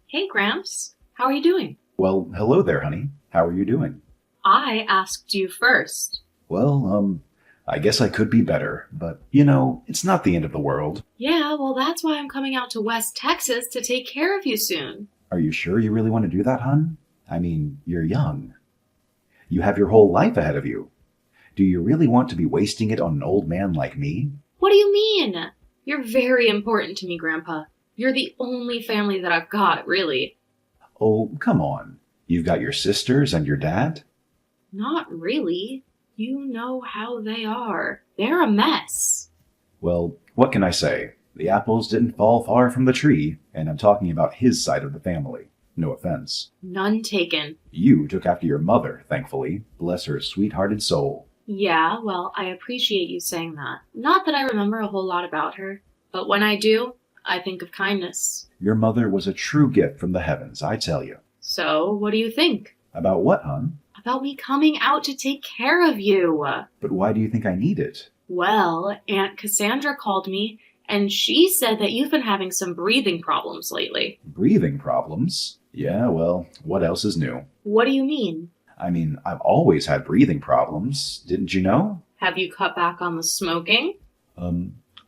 Hey, Gramps. How are you doing? Well, hello there, honey. How are you doing? I asked you first. Well, I guess I could be better, but it's not the end of the world. Yeah, well, that's why I'm coming out to West Texas to take care of you soon. Are you sure you really want to do that, hun? I mean, you're young. You have your whole life ahead of you. Do you really want to be wasting it on an old man like me? What do you mean? You're very important to me, Grandpa. You're the only family that I've got, really. Oh, come on. You've got your sisters and your dad? Not really. You know how they are. They're a mess. Well, what can I say? The apples didn't fall far from the tree, and I'm talking about his side of the family. No offense. None taken. You took after your mother, thankfully. Bless her sweet-hearted soul. Yeah, well, I appreciate you saying that. Not that I remember a whole lot about her, but when I do, I think of kindness. Your mother was a true gift from the heavens, I tell you. So, what do you think? About what, hon? About me coming out to take care of you. But why do you think I need it? Well, Aunt Cassandra called me, and she said that you've been having some breathing problems lately. Breathing problems? Yeah, well, what else is new? What do you mean? I mean, I've always had breathing problems, didn't you know? Have you cut back on the smoking?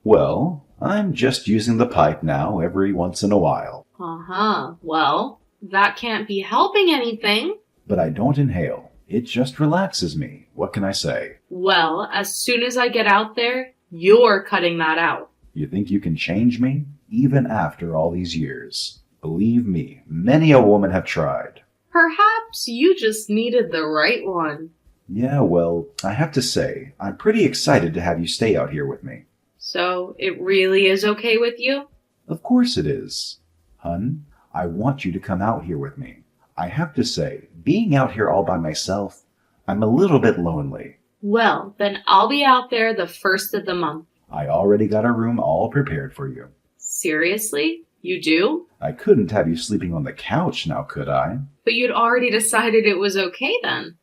Well, I'm just using the pipe now every once in a while. Uh-huh. Well, that can't be helping anything. But I don't inhale. It just relaxes me. What can I say? Well, as soon as I get out there, you're cutting that out. You think you can change me? Even after all these years. Believe me, many a woman have tried. Perhaps you just needed the right one. Yeah, well, I have to say, I'm pretty excited to have you stay out here with me. So, it really is okay with you? Of course it is. Hun, I want you to come out here with me. I have to say, being out here all by myself, I'm a little bit lonely. Well, then I'll be out there the first of the month. I already got a room all prepared for you. Seriously? You do? I couldn't have you sleeping on the couch now, could I? But you'd already decided it was okay then.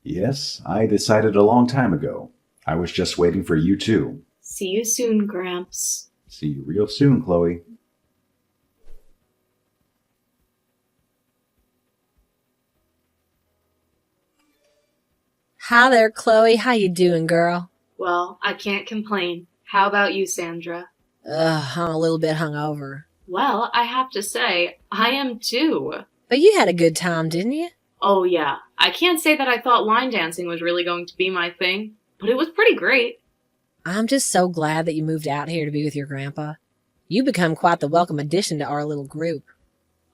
Yes, I decided a long time ago. I was just waiting for you too. See you soon, Gramps. See you real soon, Chloe. Hi there, Chloe. How you doing, girl? Well, I can't complain. How about you, Sandra? I'm a little bit hungover. Well, I have to say, I am too. But you had a good time, didn't you? Oh yeah, I can't say that I thought line dancing was really going to be my thing, but it was pretty great. I'm just so glad that you moved out here to be with your grandpa. You become quite the welcome addition to our little group.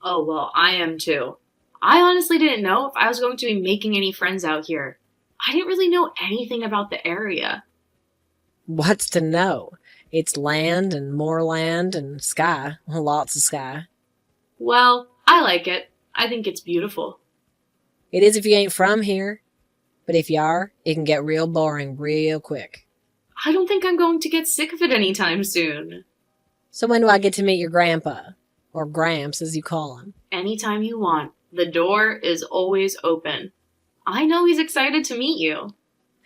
Oh well, I am too. I honestly didn't know if I was going to be making any friends out here. I didn't really know anything about the area. What's to know? It's land and more land and sky. Lots of sky. Well, I like it. I think it's beautiful. It is if you ain't from here. But if you are, it can get real boring real quick. I don't think I'm going to get sick of it anytime soon. So when do I get to meet your grandpa? Or Gramps, as you call him? Anytime you want. The door is always open. I know he's excited to meet you.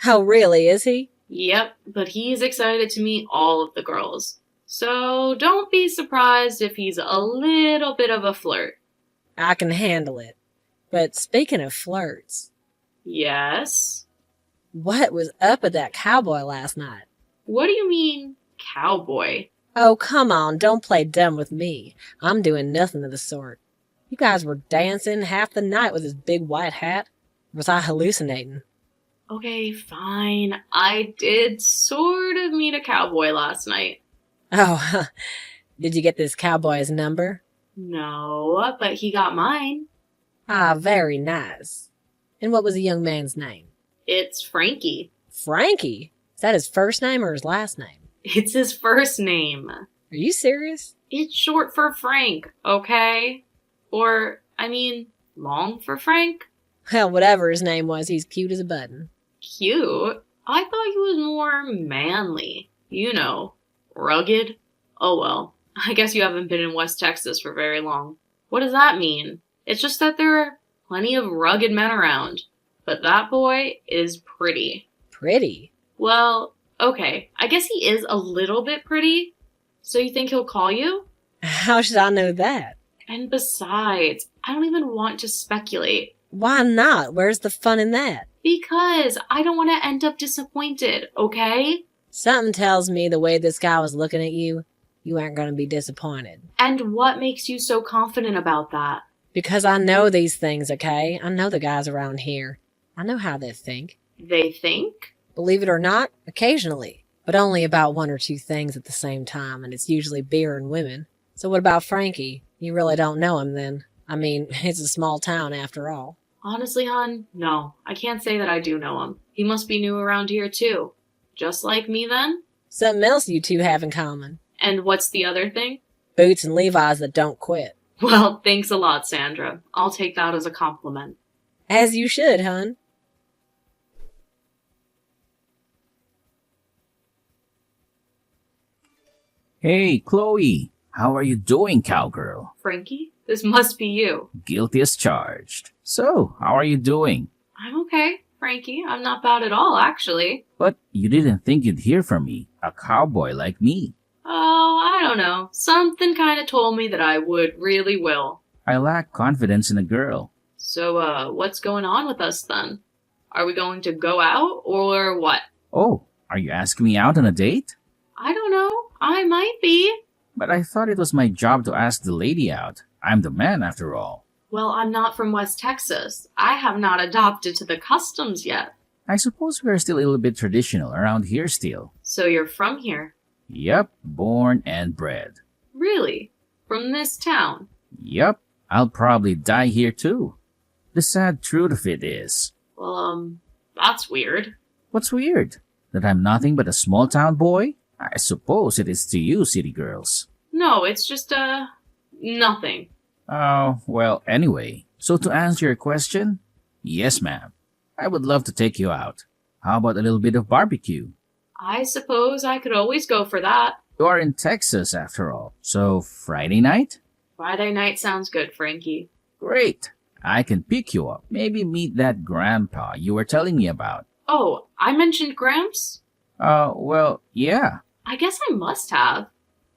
Oh, really, is he? Yep, but he's excited to meet all of the girls. So don't be surprised if he's a little bit of a flirt. I can handle it. But speaking of flirts, Yes? what was up with that cowboy last night? What do you mean, cowboy? Oh, come on, don't play dumb with me. I'm doing nothing of the sort. You guys were dancing half the night with his big white hat. Was I hallucinating? Okay, fine. I did sort of meet a cowboy last night. Oh, did you get this cowboy's number? No, but he got mine. Ah, very nice. And what was the young man's name? It's Frankie. Frankie? Is that his first name or his last name? It's his first name. Are you serious? It's short for Frank, okay? Or, long for Frank? Well, whatever his name was, he's cute as a button. Cute? I thought he was more manly. You know, rugged. Oh well, I guess you haven't been in West Texas for very long. What does that mean? It's just that there are plenty of rugged men around. But that boy is pretty. Pretty? Well, okay, I guess he is a little bit pretty. So you think he'll call you? How should I know that? And besides, I don't even want to speculate. Why not? Where's the fun in that? Because I don't want to end up disappointed, okay? Something tells me the way this guy was looking at you, you aren't going to be disappointed. And what makes you so confident about that? Because I know these things, okay? I know the guys around here. I know how they think. They think? Believe it or not, occasionally. But only about one or two things at the same time, and it's usually beer and women. So what about Frankie? You really don't know him then. I mean, it's a small town after all. Honestly, hon, no. I can't say that I do know him. He must be new around here, too. Just like me, then? Something else you two have in common. And what's the other thing? Boots and Levi's that don't quit. Well, thanks a lot, Sandra. I'll take that as a compliment. As you should, hun. Hey, Chloe. How are you doing, cowgirl? Frankie, this must be you. Guilty as charged. So, how are you doing? I'm okay, Frankie. I'm not bad at all, actually. But you didn't think you'd hear from me, a cowboy like me. Oh, I don't know. Something kind of told me that I would really will. I lack confidence in a girl. So, what's going on with us then? Are we going to go out or what? Oh, are you asking me out on a date? I don't know. I might be. But I thought it was my job to ask the lady out. I'm the man after all. Well, I'm not from West Texas. I have not adopted to the customs yet. I suppose we're still a little bit traditional around here still. So you're from here? Yep, born and bred. Really? From this town? Yep, I'll probably die here too. The sad truth of it is... Well, that's weird. What's weird? That I'm nothing but a small town boy? I suppose it is to you, city girls. No, it's just, nothing. Oh, well, anyway. So to answer your question, yes, ma'am. I would love to take you out. How about a little bit of barbecue? I suppose I could always go for that. You are in Texas, after all. So Friday night? Friday night sounds good, Frankie. Great. I can pick you up. Maybe meet that grandpa you were telling me about. Oh, I mentioned Gramps? Well, yeah. I guess I must have,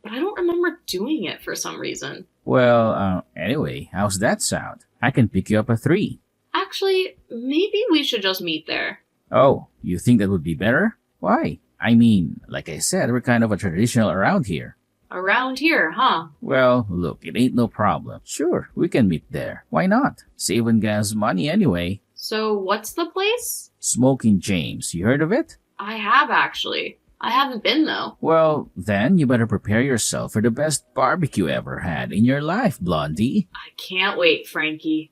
but I don't remember doing it for some reason. Well, anyway, how's that sound? I can pick you up at 3. Actually, maybe we should just meet there. Oh, you think that would be better? Why? I mean, like I said, we're kind of a traditional around here. Around here, huh? Well, look, it ain't no problem. Sure, we can meet there. Why not? Saving gas money anyway. So, what's the place? Smoking James, you heard of it? I have, actually. I haven't been, though. Well, then you better prepare yourself for the best barbecue ever had in your life, Blondie. I can't wait, Frankie.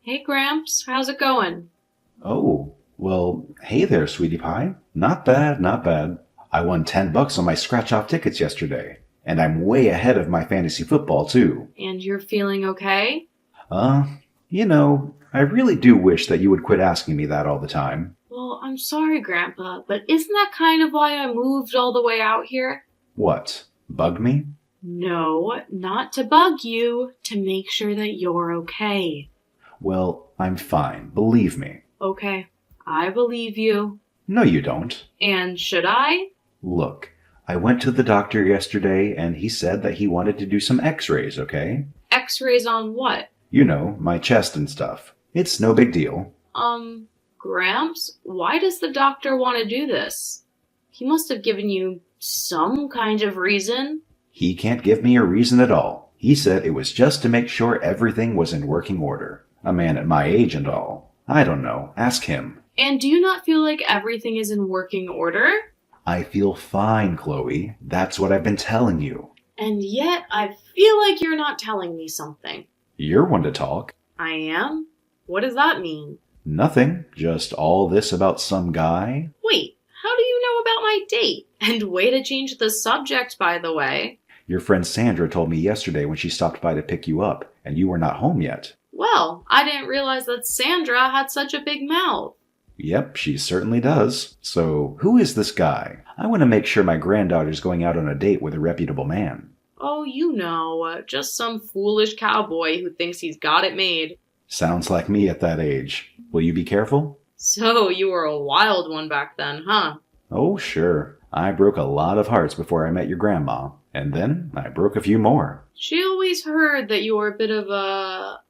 Hey, Gramps, how's it going? Oh, well, hey there, sweetie pie. Not bad, not bad. I won $10 on my scratch-off tickets yesterday. And I'm way ahead of my fantasy football, too. And you're feeling okay? I really do wish that you would quit asking me that all the time. Well, I'm sorry, Grandpa, but isn't that kind of why I moved all the way out here? What? Bug me? No, not to bug you, to make sure that you're okay. Well, I'm fine, believe me. Okay, I believe you. No, you don't. And should I? Look, I went to the doctor yesterday and he said that he wanted to do some x-rays, okay? X-rays on what? You know, my chest and stuff. It's no big deal. Gramps, why does the doctor want to do this? He must have given you some kind of reason. He can't give me a reason at all. He said it was just to make sure everything was in working order. A man at my age and all. I don't know. Ask him. And do you not feel like everything is in working order? I feel fine, Chloe. That's what I've been telling you. And yet, I feel like you're not telling me something. You're one to talk. I am? What does that mean? Nothing. Just all this about some guy. Wait, how do you know about my date? And way to change the subject, by the way. Your friend Sandra told me yesterday when she stopped by to pick you up, and you were not home yet. Well, I didn't realize that Sandra had such a big mouth. Yep, she certainly does. So, who is this guy? I want to make sure my granddaughter's going out on a date with a reputable man. Oh, you know, just some foolish cowboy who thinks he's got it made. Sounds like me at that age. Will you be careful? So, you were a wild one back then, huh? Oh, sure. I broke a lot of hearts before I met your grandma, and then I broke a few more. She always heard that you were a bit of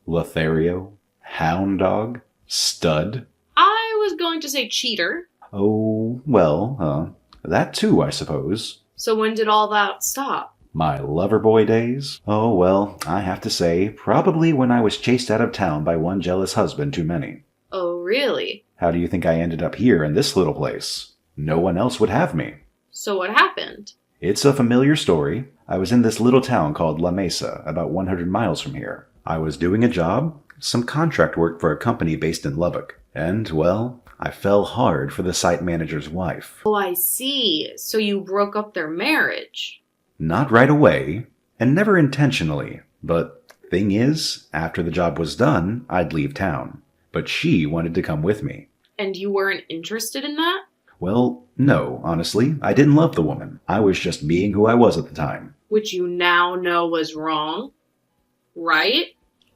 Lothario, hound dog, stud. I was going to say cheater. Oh, well, that too, I suppose. So when did all that stop? My lover boy days? Oh, well, I have to say, probably when I was chased out of town by one jealous husband too many. Oh, really? How do you think I ended up here in this little place? No one else would have me. So what happened? It's a familiar story. I was in this little town called La Mesa, about 100 miles from here. I was doing a job, some contract work for a company based in Lubbock, and, well, I fell hard for the site manager's wife. Oh, I see. So you broke up their marriage. Not right away, and never intentionally, but thing is, after the job was done, I'd leave town. But she wanted to come with me. And you weren't interested in that? Well, no, honestly, I didn't love the woman. I was just being who I was at the time. Which you now know was wrong, right?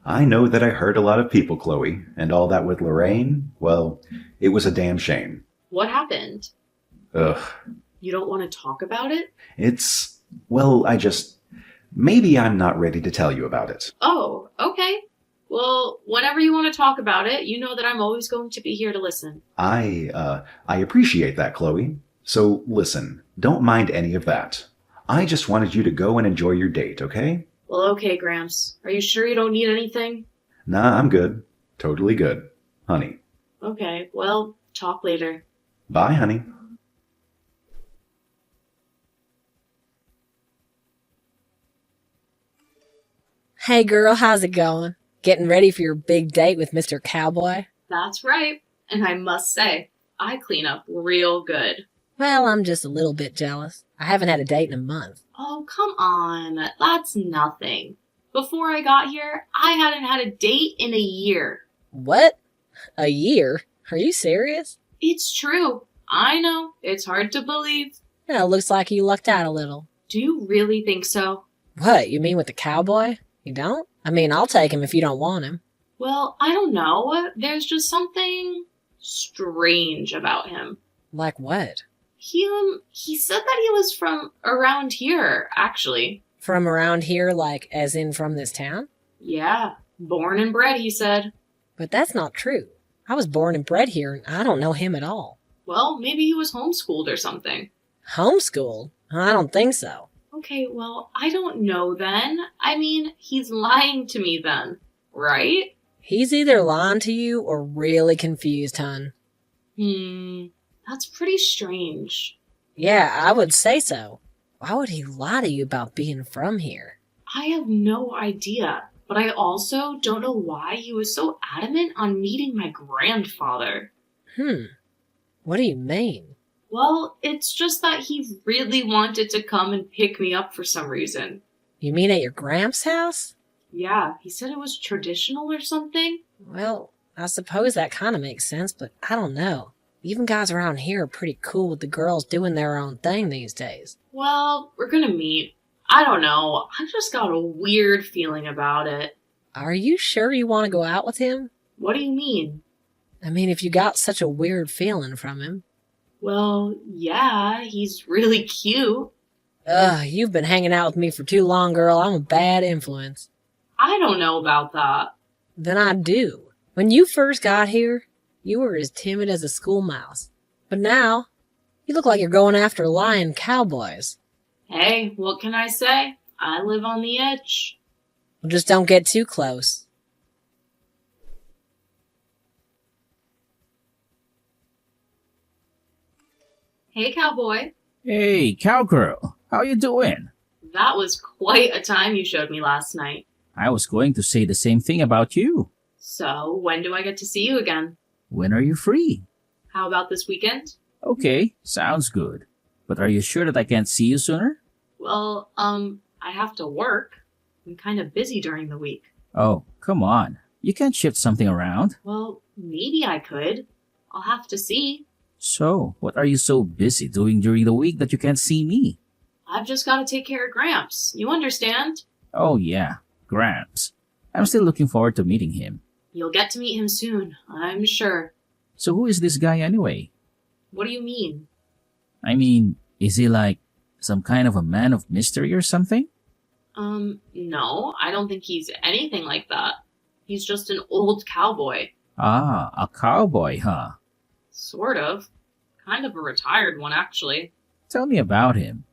I know that I hurt a lot of people, Chloe, and all that with Lorraine, well, it was a damn shame. What happened? Ugh. You don't want to talk about it? Well, maybe I'm not ready to tell you about it. Oh, okay. Well, whenever you want to talk about it, you know that I'm always going to be here to listen. I appreciate that, Chloe. So, listen, don't mind any of that. I just wanted you to go and enjoy your date, okay? Well, okay, Gramps. Are you sure you don't need anything? Nah, I'm good. Totally good. Honey. Okay, well, talk later. Bye, honey. Hey girl, how's it going? Getting ready for your big date with Mr. Cowboy? That's right. And I must say, I clean up real good. Well, I'm just a little bit jealous. I haven't had a date in a month. Oh, come on. That's nothing. Before I got here, I hadn't had a date in a year. What? A year? Are you serious? It's true. I know. It's hard to believe. No, looks like you lucked out a little. Do you really think so? What, you mean with the cowboy? You don't? I mean, I'll take him if you don't want him. Well, I don't know. There's just something strange about him. Like what? He said that he was from around here, actually. From around here, like as in from this town? Yeah, born and bred, he said. But that's not true. I was born and bred here, and I don't know him at all. Well, maybe he was homeschooled or something. Homeschooled? I don't think so. Okay, well, I don't know then. I mean, he's lying to me then, right? He's either lying to you or really confused, hun. That's pretty strange. Yeah, I would say so. Why would he lie to you about being from here? I have no idea, but I also don't know why he was so adamant on meeting my grandfather. What do you mean? Well, it's just that he really wanted to come and pick me up for some reason. You mean at your Gramps' house? Yeah, he said it was traditional or something. Well, I suppose that kind of makes sense, but I don't know. Even guys around here are pretty cool with the girls doing their own thing these days. Well, we're gonna meet. I don't know. I just got a weird feeling about it. Are you sure you want to go out with him? What do you mean? I mean, if you got such a weird feeling from him. Well, yeah, he's really cute. Ugh, you've been hanging out with me for too long, girl. I'm a bad influence. I don't know about that. Then I do. When you first got here, you were as timid as a school mouse. But now, you look like you're going after lion cowboys. Hey, what can I say? I live on the edge. Well, just don't get too close. Hey, cowboy. Hey, cowgirl. How you doing? That was quite a time you showed me last night. I was going to say the same thing about you. So, when do I get to see you again? When are you free? How about this weekend? Okay, sounds good. But are you sure that I can't see you sooner? Well, I have to work. I'm kind of busy during the week. Oh, come on. You can't shift something around. Well, maybe I could. I'll have to see. So, what are you so busy doing during the week that you can't see me? I've just got to take care of Gramps. You understand? Oh yeah, Gramps. I'm still looking forward to meeting him. You'll get to meet him soon, I'm sure. So who is this guy anyway? What do you mean? I mean, is he like some kind of a man of mystery or something? No, I don't think he's anything like that. He's just an old cowboy. Ah, a cowboy, huh? Sort of. Kind of a retired one, actually. Tell me about him.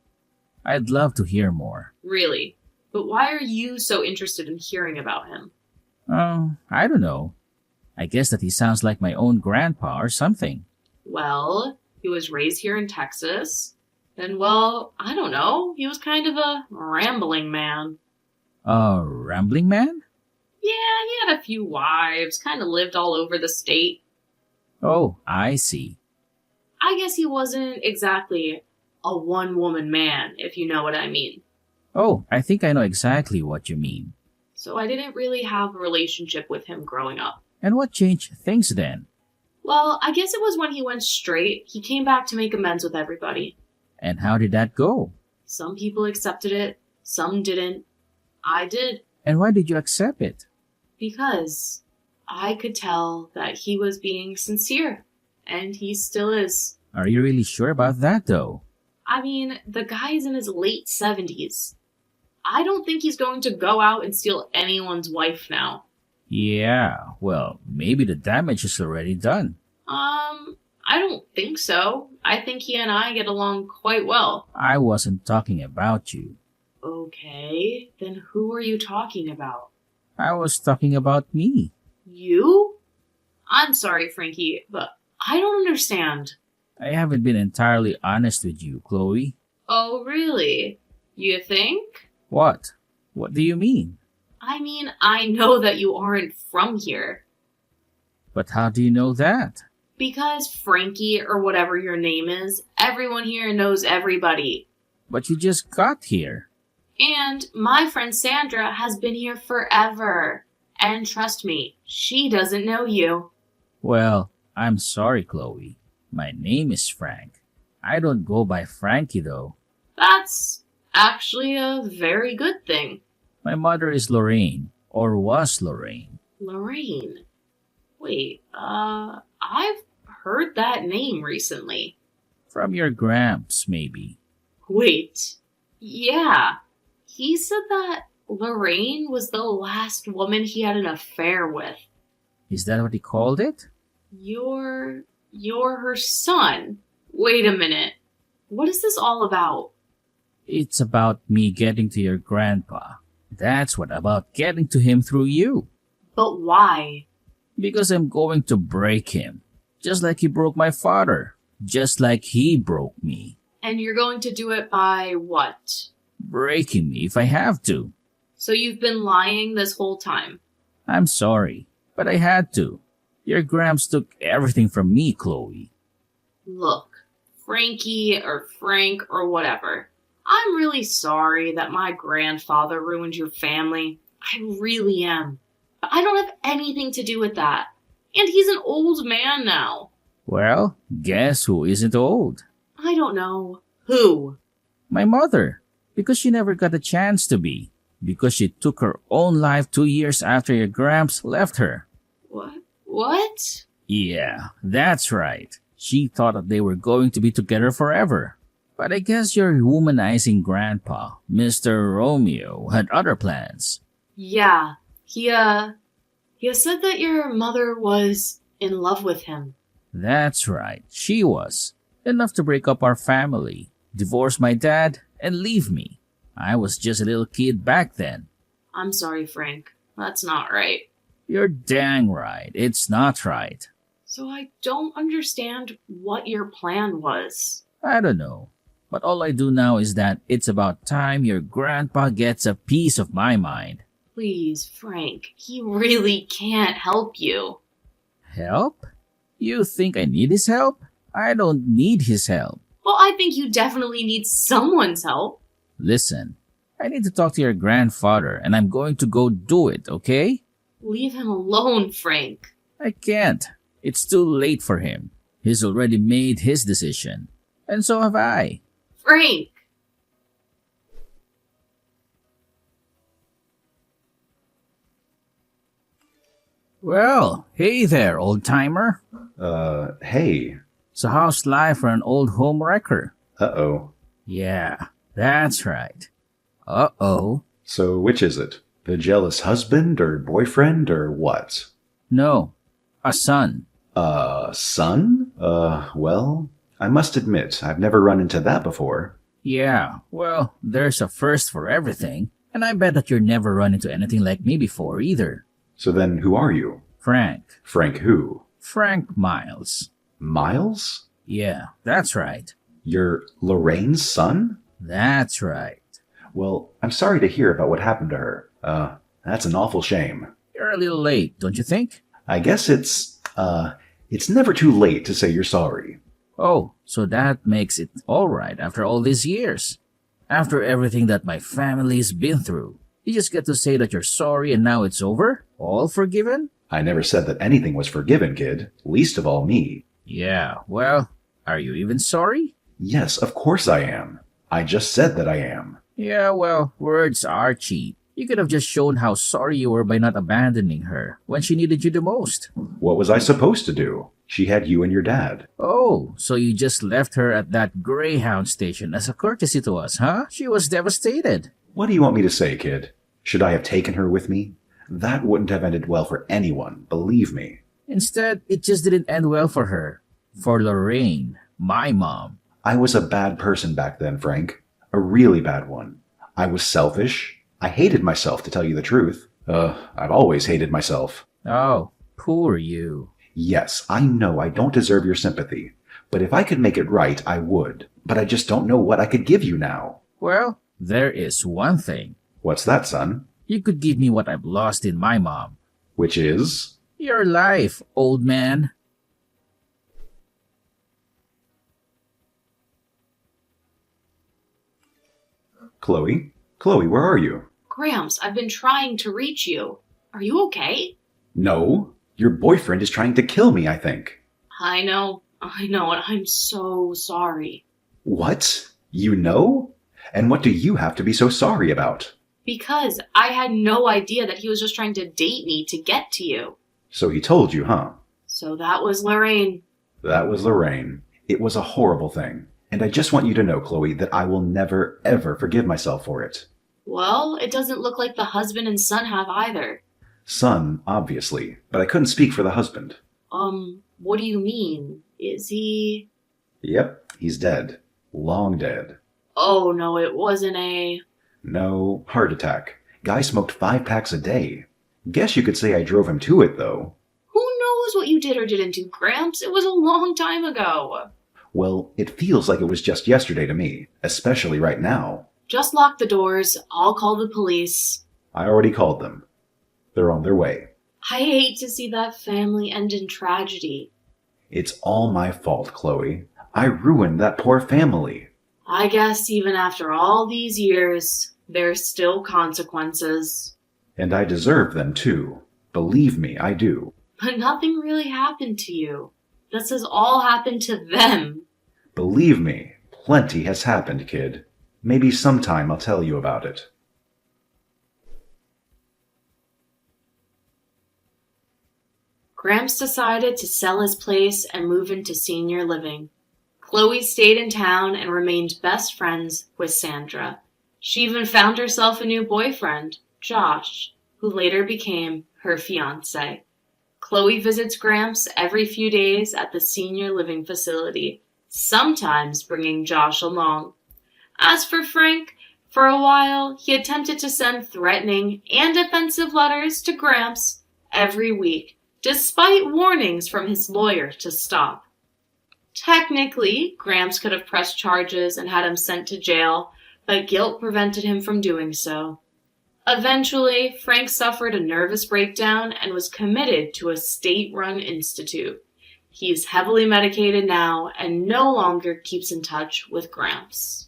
I'd love to hear more. Really. But why are you so interested in hearing about him? Oh, I don't know. I guess that he sounds like my own grandpa or something. Well, he was raised here in Texas. And, well, I don't know. He was kind of a rambling man. A rambling man? Yeah, he had a few wives, kind of lived all over the state. Oh, I see. I guess he wasn't exactly a one-woman man, if you know what I mean. Oh, I think I know exactly what you mean. So I didn't really have a relationship with him growing up. And what changed things then? Well, I guess it was when he went straight, he came back to make amends with everybody. And how did that go? Some people accepted it, some didn't. I did, And why did you accept it? because I could tell that he was being sincere, and he still is. Are you really sure about that though? I mean, the guy's in his late 70s. I don't think he's going to go out and steal anyone's wife now. Yeah, well, maybe the damage is already done. I don't think so. I think he and I get along quite well. I wasn't talking about you. Okay, then who are you talking about? I was talking about me. You? I'm sorry, Frankie, but I don't understand. I haven't been entirely honest with you, Chloe. Oh, really? You think? What? What do you mean? I mean, I know that you aren't from here. But how do you know that? Because Frankie, or whatever your name is, everyone here knows everybody. But you just got here. And my friend Sandra has been here forever. And trust me, she doesn't know you. Well, I'm sorry, Chloe. My name is Frank. I don't go by Frankie, though. That's actually a very good thing. My mother is Lorraine, or was Lorraine. Lorraine. Wait, I've heard that name recently. From your Gramps, maybe. Wait, yeah. He said that Lorraine was the last woman he had an affair with. Is that what he called it? You're her son. Wait a minute. What is this all about? It's about me getting to your grandpa. That's what about getting to him through you. But why? Because I'm going to break him. Just like he broke my father. Just like he broke me. And you're going to do it by what? Breaking me if I have to. So you've been lying this whole time. I'm sorry, but I had to. Your Gramps took everything from me, Chloe. Look, Frankie or Frank or whatever. I'm really sorry that my grandfather ruined your family. I really am. But I don't have anything to do with that. And he's an old man now. Well, guess who isn't old? I don't know. Who? My mother. Because she never got a chance to be. Because she took her own life 2 years after your Gramps left her. What? Yeah, that's right. She thought that they were going to be together forever. But I guess your womanizing grandpa, Mr. Romeo, had other plans. Yeah. He said that your mother was in love with him. That's right, she was. Enough to break up our family, divorce my dad, and leave me. I was just a little kid back then. I'm sorry, Frank. That's not right. You're dang right, it's not right. So I don't understand what your plan was. I don't know. But all I do now is that it's about time your grandpa gets a piece of my mind. Please, Frank, he really can't help you. Help? You think I need his help? I don't need his help. Well, I think you definitely need someone's help. Listen, I need to talk to your grandfather and I'm going to go do it, okay? Leave him alone, Frank. I can't. It's too late for him. He's already made his decision. And so have I. Frank! Well, hey there, old-timer. Hey. So how's life for an old home wrecker? Uh-oh. Yeah, that's right. Uh-oh. So which is it? The jealous husband or boyfriend or what? No, a son. Son? Well, I must admit, I've never run into that before. Yeah, well, there's a first for everything, and I bet that you've never run into anything like me before either. So then who are you? Frank. Frank who? Frank Miles. Miles? Yeah, that's right. You're Lorraine's son? That's right. Well, I'm sorry to hear about what happened to her. That's an awful shame. You're a little late, don't you think? I guess it's never too late to say you're sorry. Oh, so that makes it alright after all these years. After everything that my family's been through. You just get to say that you're sorry and now it's over? All forgiven? I never said that anything was forgiven, kid. Least of all me. Yeah, well, are you even sorry? Yes, of course I am. I just said that I am. Yeah, well, words are cheap. You could have just shown how sorry you were by not abandoning her when she needed you the most. What was I supposed to do? She had you and your dad. Oh, so you just left her at that Greyhound station as a courtesy to us, huh? She was devastated. What do you want me to say, kid? Should I have taken her with me? That wouldn't have ended well for anyone, believe me. Instead, it just didn't end well for her. For Lorraine, my mom. I was a bad person back then, Frank. A really bad one. I was selfish. I hated myself, to tell you the truth. I've always hated myself. Oh, poor you. Yes, I know I don't deserve your sympathy. But if I could make it right, I would. But I just don't know what I could give you now. Well, there is one thing. What's that, son? You could give me what I've lost in my mom. Which is? Your life, old man. Chloe? Chloe, where are you? Gramps, I've been trying to reach you. Are you okay? No. Your boyfriend is trying to kill me, I think. I know, and I'm so sorry. What? You know? And what do you have to be so sorry about? Because I had no idea that he was just trying to date me to get to you. So he told you, huh? So that was Lorraine. That was Lorraine. It was a horrible thing. And I just want you to know, Chloe, that I will never, ever forgive myself for it. Well, it doesn't look like the husband and son have either. Son, obviously, but I couldn't speak for the husband. What do you mean? Is he... Yep, he's dead. Long dead. Oh, no, it wasn't a... No, heart attack. Guy smoked 5 packs a day. Guess you could say I drove him to it, though. Who knows what you did or didn't do, Gramps? It was a long time ago. Well, it feels like it was just yesterday to me, especially right now. Just lock the doors. I'll call the police. I already called them. They're on their way. I hate to see that family end in tragedy. It's all my fault, Chloe. I ruined that poor family. I guess even after all these years, there's still consequences. And I deserve them, too. Believe me, I do. But nothing really happened to you. This has all happened to them. Believe me, plenty has happened, kid. Maybe sometime I'll tell you about it. Gramps decided to sell his place and move into senior living. Chloe stayed in town and remained best friends with Sandra. She even found herself a new boyfriend, Josh, who later became her fiancé. Chloe visits Gramps every few days at the senior living facility, sometimes bringing Josh along. As for Frank, for a while he attempted to send threatening and offensive letters to Gramps every week, despite warnings from his lawyer to stop. Technically, Gramps could have pressed charges and had him sent to jail, but guilt prevented him from doing so. Eventually, Frank suffered a nervous breakdown and was committed to a state-run institute. He's heavily medicated now and no longer keeps in touch with Gramps.